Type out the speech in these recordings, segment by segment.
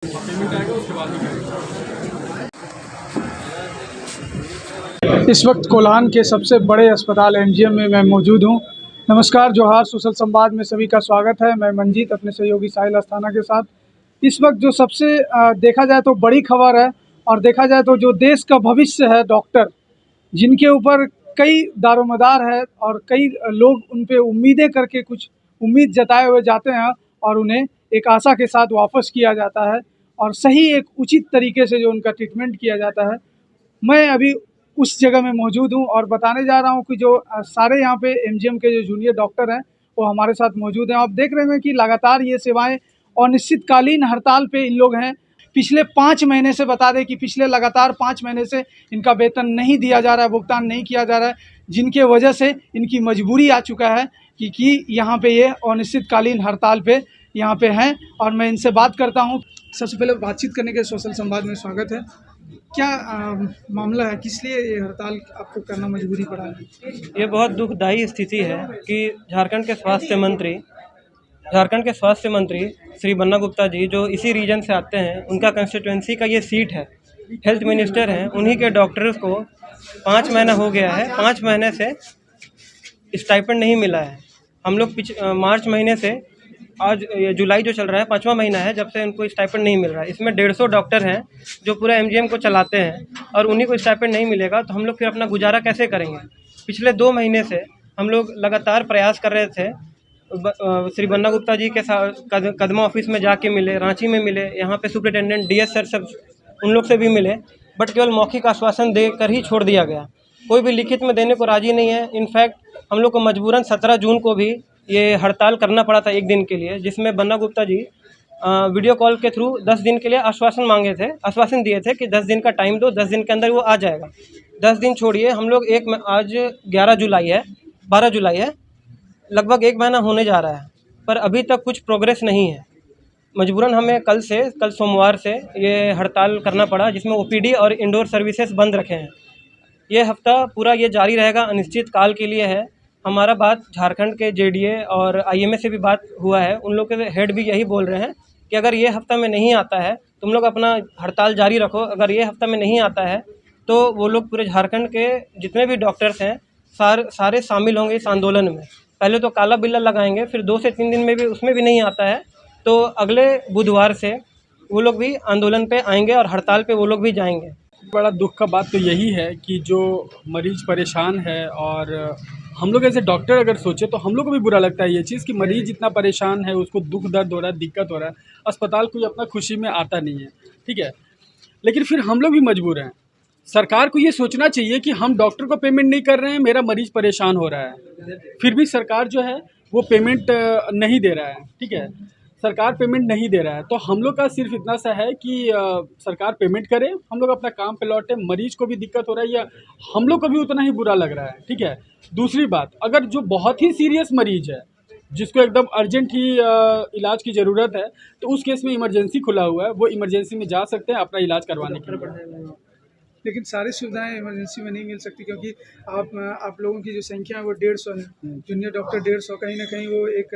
Payment आएगा उसके बाद में करेंगे। इस वक्त कोल्हान के सबसे बड़े अस्पताल एमजीएम में मैं मौजूद हूं। नमस्कार, जोहार, सोशल संवाद में सभी का स्वागत है। मैं मंजीत अपने सहयोगी साहिल अस्थाना के साथ। इस वक्त जो सबसे देखा जाए तो बड़ी खबर है और देखा जाए तो जो देश का भविष्य है, डॉक्टर, जिनके ऊपर कई दारोमदार है और कई लोग उन पे उम्मीदें करके कुछ उम्मीद जताए हुए जाते हैं और उन्हें एक आशा के साथ वापस किया जाता है और सही एक उचित तरीके से जो उनका ट्रीटमेंट किया जाता है। मैं अभी उस जगह में मौजूद हूँ और बताने जा रहा हूँ कि जो सारे यहाँ पे एमजीएम के जो जूनियर डॉक्टर हैं वो हमारे साथ मौजूद हैं। आप देख रहे हैं कि लगातार ये सेवाएं अनिश्चितकालीन हड़ताल पे इन लोग हैं। पिछले 5 महीने से बता दें कि पिछले लगातार 5 महीने से इनका वेतन नहीं दिया जा रहा है, भुगतान नहीं किया जा रहा है, जिनके वजह से इनकी मजबूरी आ चुका है कि यहाँ पे ये अनिश्चितकालीन हड़ताल पे यहाँ पे हैं। और मैं इनसे बात करता हूँ। सबसे पहले बातचीत करने के सोशल संवाद में स्वागत है। क्या मामला है, किस लिए ये हड़ताल आपको करना मजबूरी पड़ा है? ये बहुत दुखदायी स्थिति है कि झारखंड के स्वास्थ्य मंत्री श्री बन्ना गुप्ता जी, जो इसी रीजन से आते हैं, उनका कंस्टिट्यूंसी का ये सीट है, हेल्थ मिनिस्टर हैं, उन्हीं के डॉक्टर्स को 5 महीना हो गया है, 5 महीने से स्टाइपेंड नहीं मिला है। हम लोग मार्च महीने से आज ये जुलाई जो चल रहा है 5वां महीना है जब से उनको स्टाइपेंड नहीं मिल रहा है। इसमें 150 डॉक्टर हैं जो पूरा एमजीएम को चलाते हैं और उन्हीं को स्टाइपेंड नहीं मिलेगा तो हम लोग फिर अपना गुजारा कैसे करेंगे। पिछले 2 महीने से हम लोग लगातार प्रयास कर रहे थे। श्री बन्ना गुप्ता जी के साथ कदमा ऑफिस में जाके मिले, रांची में मिले, यहाँ पे सुपरिटेंडेंट डीएस सर सब उन लोग से भी मिले, बट केवल मौखिक आश्वासन देकर ही छोड़ दिया गया। कोई भी लिखित में देने को राजी नहीं है। इनफैक्ट हम लोग को मजबूरन 17 जून को भी ये हड़ताल करना पड़ा था 1 दिन के लिए, जिसमें बन्ना गुप्ता जी वीडियो कॉल के थ्रू 10 दिन के लिए आश्वासन दिए थे कि 10 दिन का टाइम दो, 10 दिन के अंदर वो आ जाएगा। 10 दिन छोड़िए, हम लोग आज 12 जुलाई है, लगभग 1 महीना होने जा रहा है, पर अभी तक कुछ प्रोग्रेस नहीं है। मजबूरन हमें कल सोमवार से ये हड़ताल करना पड़ा, जिसमें ओपीडी और इंडोर सर्विसेज बंद रखे हैं। ये हफ्ता पूरा ये जारी रहेगा, अनिश्चित काल के लिए है। हमारा बात झारखंड के जेडीए और आईएमए से भी बात हुआ है, उन लोग के हेड भी यही बोल रहे हैं कि अगर ये हफ्ता में नहीं आता है तुम लोग अपना हड़ताल जारी रखो। अगर ये हफ्ता में नहीं आता है तो वो लोग पूरे झारखंड के जितने भी डॉक्टर्स हैं सारे शामिल होंगे इस आंदोलन में। पहले तो काला बिल्ला लगाएंगे, फिर 2 से 3 दिन में भी उसमें भी नहीं आता है तो अगले बुधवार से वो लोग भी आंदोलन पे आएंगे और हड़ताल पे वो लोग भी जाएंगे। बड़ा दुख का बात तो यही है कि जो मरीज परेशान है और हम लोग ऐसे डॉक्टर अगर सोचे तो हम लोग को भी बुरा लगता है ये चीज़ कि मरीज इतना परेशान है, उसको दुख दर्द हो रहा है, दिक्कत हो रहा है, अस्पताल कोई अपना खुशी में आता नहीं है, ठीक है। लेकिन फिर हम लोग भी मजबूर हैं। सरकार को ये सोचना चाहिए कि हम डॉक्टर को पेमेंट नहीं कर रहे हैं, मेरा मरीज परेशान हो रहा है, फिर भी सरकार जो है वो पेमेंट नहीं दे रहा है, ठीक है। सरकार पेमेंट नहीं दे रहा है तो हम लोग का सिर्फ इतना सा है कि सरकार पेमेंट करे, हम लोग अपना काम पे लौटे। मरीज को भी दिक्कत हो रहा है या हम लोग को भी उतना ही बुरा लग रहा है, ठीक है। दूसरी बात, अगर जो बहुत ही सीरियस मरीज है जिसको एकदम अर्जेंट ही इलाज की ज़रूरत है तो उस केस में इमरजेंसी खुला हुआ है, वो इमरजेंसी में जा सकते हैं अपना इलाज करवाने के लिए। लेकिन सारी सुविधाएं इमरजेंसी में नहीं मिल सकती क्योंकि आप लोगों की जो संख्या है वो 150 है, जूनियर डॉक्टर 150, कहीं ना कहीं वो एक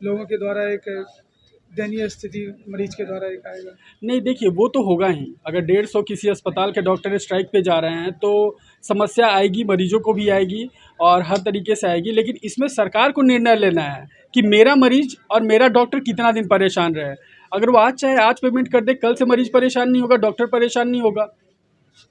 लोगों के द्वारा एक दयनीय स्थिति मरीज के द्वारा एक आएगा। नहीं, देखिए वो तो होगा ही। अगर 150 किसी अस्पताल के डॉक्टर स्ट्राइक पे जा रहे हैं तो समस्या आएगी, मरीजों को भी आएगी और हर तरीके से आएगी। लेकिन इसमें सरकार को निर्णय लेना है कि मेरा मरीज और मेरा डॉक्टर कितना दिन परेशान रहे। अगर वो आज चाहे आज पेमेंट कर दे, कल से मरीज परेशान नहीं होगा, डॉक्टर परेशान नहीं होगा,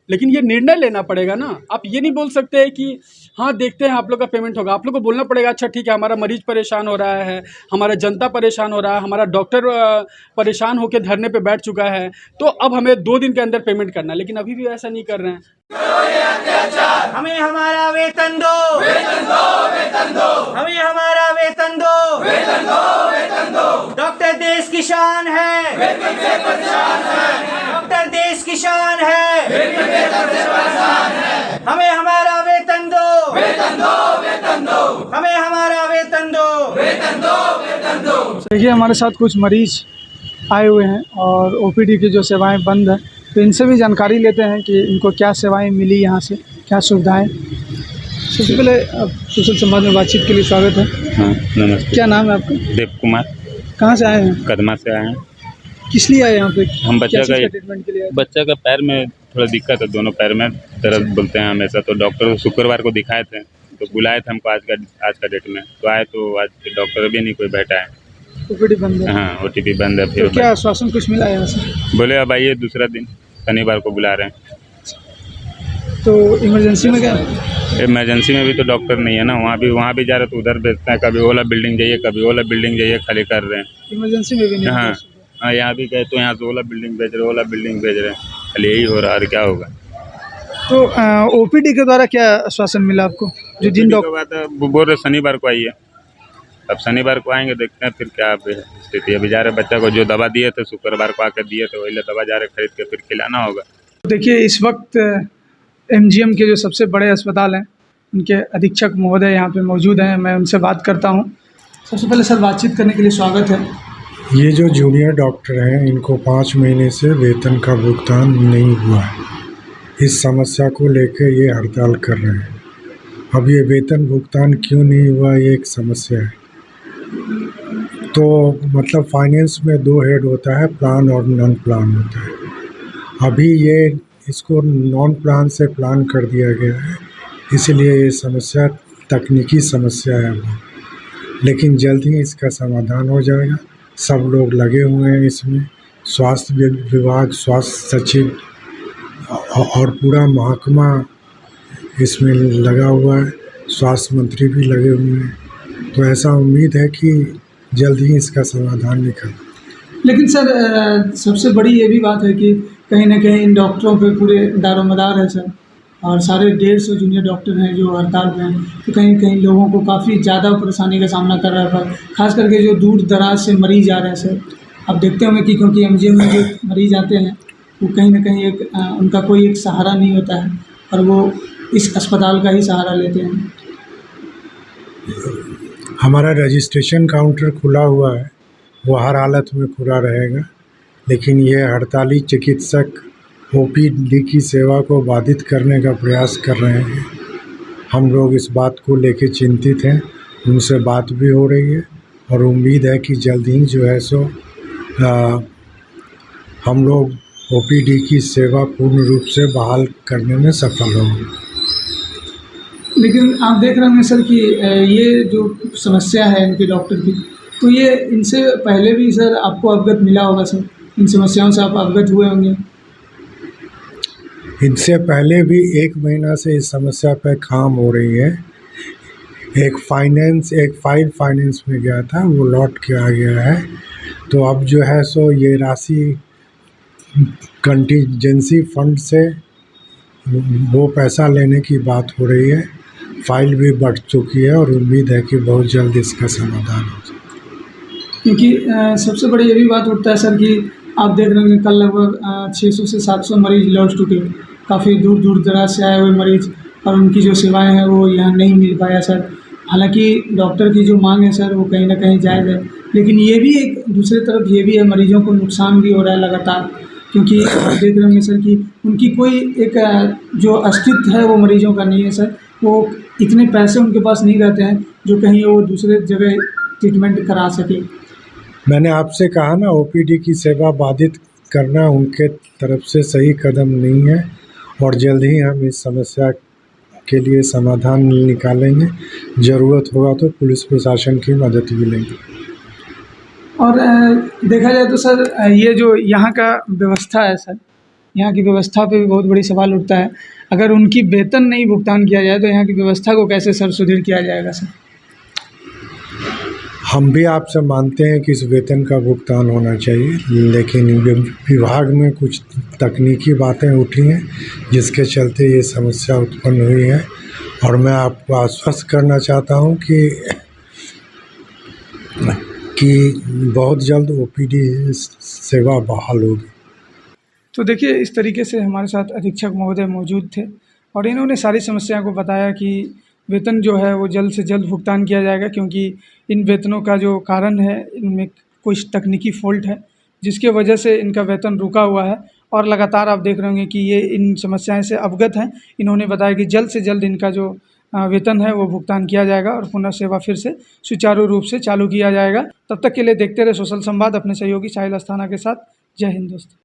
लेकिन ये निर्णय लेना पड़ेगा ना। आप ये नहीं बोल सकते हैं कि हाँ देखते हैं आप लोग का पेमेंट होगा। आप लोग को बोलना पड़ेगा अच्छा ठीक है, हमारा मरीज परेशान हो रहा है, हमारा जनता परेशान हो रहा है, हमारा डॉक्टर परेशान होकर धरने पे बैठ चुका है, तो अब हमें 2 दिन के अंदर पेमेंट करना है। लेकिन अभी भी ऐसा नहीं कर रहे हैं। हमें हमारा वेतन दो, हमें हमारा वेतन दो। डॉक्टर देश की शान है, डॉक्टर देश की शान है, हमें हमारा वेतन दो, हमें हमारा वेतन दो। देखिए हमारे साथ कुछ मरीज आए हुए हैं और ओपीडी की जो सेवाएं बंद हैं, तो इनसे भी जानकारी लेते हैं कि इनको क्या सेवाएं मिली, यहाँ से क्या सुविधाएं। सबसे पहले सोशल संवाद में बातचीत के लिए स्वागत है। हाँ, नमस्ते। क्या नाम है आपका? देव कुमार। कहाँ से आए हैं? कदमा से आए हैं। किस लिए आए यहाँ पे? हम बच्चा क्या चीज़ का का ट्रीटमेंट के लिए आए? बच्चा का पैर में थोड़ा दिक्कत है, दोनों पैर में दर्द बोलते हैं हमेशा। तो डॉक्टर को शुक्रवार को दिखाए थे, तो बुलाए थे हमको आज का डेट में। तो आए तो आज डॉक्टर अभी नहीं कोई बैठा है। ओपीडी बंद है। हाँ, OTP बंद है। तो फिर क्या आश्वासन कुछ मिला है यहाँ से? बोले अब आइए दूसरा दिन, शनिवार को बुला रहे हैं। तो इमरजेंसी में क्या? इमरजेंसी में भी तो डॉक्टर नहीं है ना, वहाँ भी जा रहे तो उधर भेजते हैं, कभी ओला बिल्डिंग जाइए, कभी ओला बिल्डिंग जाइए, खाली कर रहे हैं। इमरजेंसी में भी नहीं हाँ है? हाँ, यहाँ भी गए तो यहाँ से ओला बिल्डिंग भेज रहे, ओला बिल्डिंग भेज रहे हैं, खाली यही हो रहा है। और क्या होगा? तो ओपीडी के द्वारा क्या आश्वासन मिला आपको? जो जिन OPD के बाद वो बोल रहे शनिवार को आइए। अब शनिवार को आएंगे, देखते हैं फिर क्या स्थिति। अभी जा रहे बच्चा को जो दवा दिए थे शुक्रवार को आकर दिए थे, वही दवा जा रहे खरीद के फिर खिलाना होगा। देखिए इस वक्त एमजीएम के जो सबसे बड़े अस्पताल हैं उनके अधीक्षक महोदय यहाँ पे मौजूद हैं। मैं उनसे बात करता हूँ। सबसे पहले सर, बातचीत करने के लिए स्वागत है। ये जो जूनियर डॉक्टर हैं, इनको 5 महीने से वेतन का भुगतान नहीं हुआ है। इस समस्या को लेकर ये हड़ताल कर रहे हैं। अब ये वेतन भुगतान क्यों नहीं हुआ, ये एक समस्या है। तो मतलब फाइनेंस में 2 हेड होता है, प्लान और नॉन प्लान होता है। अभी ये इसको नॉन प्लान से प्लान कर दिया गया है, इसलिए ये समस्या तकनीकी समस्या है वो। लेकिन जल्द ही इसका समाधान हो जाएगा। सब लोग लगे हुए हैं इसमें, स्वास्थ्य विभाग, स्वास्थ्य सचिव और पूरा महकमा इसमें लगा हुआ है। स्वास्थ्य मंत्री भी लगे हुए हैं। तो ऐसा उम्मीद है कि जल्द ही इसका समाधान निकले। लेकिन सर सबसे बड़ी ये भी बात है कि कहीं ना कहीं इन डॉक्टरों पे पूरे दारोमदार है सर, और सारे 150 जूनियर डॉक्टर हैं जो हड़ताल पे हैं। तो कहीं कहीं लोगों को काफ़ी ज़्यादा परेशानी का सामना कर रहा है, खास करके जो दूर दराज से मरीज आ रहे हैं सर। आप देखते होंगे कि क्योंकि एमजीएम में जो मरीज आते हैं वो कहीं ना कहीं उनका कोई एक सहारा नहीं होता है, और वो इस अस्पताल का ही सहारा लेते हैं। हमारा रजिस्ट्रेशन काउंटर खुला हुआ है, वो हर हालत में खुला रहेगा। लेकिन ये हड़ताली चिकित्सक OPD की सेवा को बाधित करने का प्रयास कर रहे हैं। हम लोग इस बात को लेकर चिंतित हैं, उनसे बात भी हो रही है और उम्मीद है कि जल्द ही जो है सो हम लोग OPD की सेवा पूर्ण रूप से बहाल करने में सफल होंगे। लेकिन आप देख रहे होंगे सर कि ये जो समस्या है इनके डॉक्टर की, तो ये इनसे पहले भी सर आपको अवगत मिला होगा सर, इन समस्याओं से आप अवगत हुए होंगे। इनसे पहले भी 1 महीना से इस समस्या पर काम हो रही है। एक फाइल फाइनेंस में गया था, वो लौट के आ गया है। तो अब जो है सो ये राशि कंटीजेंसी फंड से वो पैसा लेने की बात हो रही है। फाइल भी बढ़ चुकी है और उम्मीद है कि बहुत जल्द इसका समाधान हो जाए। क्योंकि सबसे बड़ी ये भी बात उठता है सर कि आप देख रहे होंगे कल लगभग 600 से 700 मरीज लौट चुके, काफ़ी दूर दूर दराज से आए हुए मरीज, और उनकी जो सेवाएं हैं वो यहाँ नहीं मिल पाया सर। हालांकि डॉक्टर की जो मांग है सर वो कहीं ना कहीं जायज़ है, लेकिन ये भी एक दूसरी तरफ ये भी है, मरीजों को नुकसान भी हो रहा है लगातार। क्योंकि आप देख रहे होंगे सर कि उनकी कोई एक जो अस्तित्व है वो मरीजों का नहीं है सर। वो इतने पैसे उनके पास नहीं रहते हैं जो कहीं वो दूसरे जगह ट्रीटमेंट करा सके। मैंने आपसे कहा ना, OPD की सेवा बाधित करना उनके तरफ से सही कदम नहीं है और जल्द ही हम इस समस्या के लिए समाधान निकालेंगे। ज़रूरत होगा तो पुलिस प्रशासन की मदद भी लेंगे। और देखा जाए तो सर ये जो यहाँ का व्यवस्था है सर, यहाँ की व्यवस्था पे भी बहुत बड़ी सवाल उठता है। अगर उनकी वेतन नहीं भुगतान किया जाए तो यहाँ की व्यवस्था को कैसे सर सुदृढ़ किया जाएगा सर? हम भी आपसे मानते हैं कि इस वेतन का भुगतान होना चाहिए, लेकिन विभाग में कुछ तकनीकी बातें उठी हैं जिसके चलते ये समस्या उत्पन्न हुई है। और मैं आपको आश्वस्त करना चाहता हूँ कि बहुत जल्द OPD सेवा बहाल होगी। तो देखिए इस तरीके से हमारे साथ अधीक्षक महोदय मौजूद थे और इन्होंने सारी समस्याओं को बताया कि वेतन जो है वो जल्द से जल्द भुगतान किया जाएगा, क्योंकि इन वेतनों का जो कारण है इनमें कुछ तकनीकी फ़ॉल्ट है जिसके वजह से इनका वेतन रुका हुआ है। और लगातार आप देख रहे होंगे कि ये इन समस्याएं से अवगत हैं। इन्होंने बताया कि जल्द से जल्द इनका जो वेतन है वो भुगतान किया जाएगा और पुनः सेवा फिर से सुचारू रूप से चालू किया जाएगा। तब तक के लिए देखते रहे सोशल संवाद अपने सहयोगी साहिल अस्थाना के साथ। जय हिंद दोस्तों।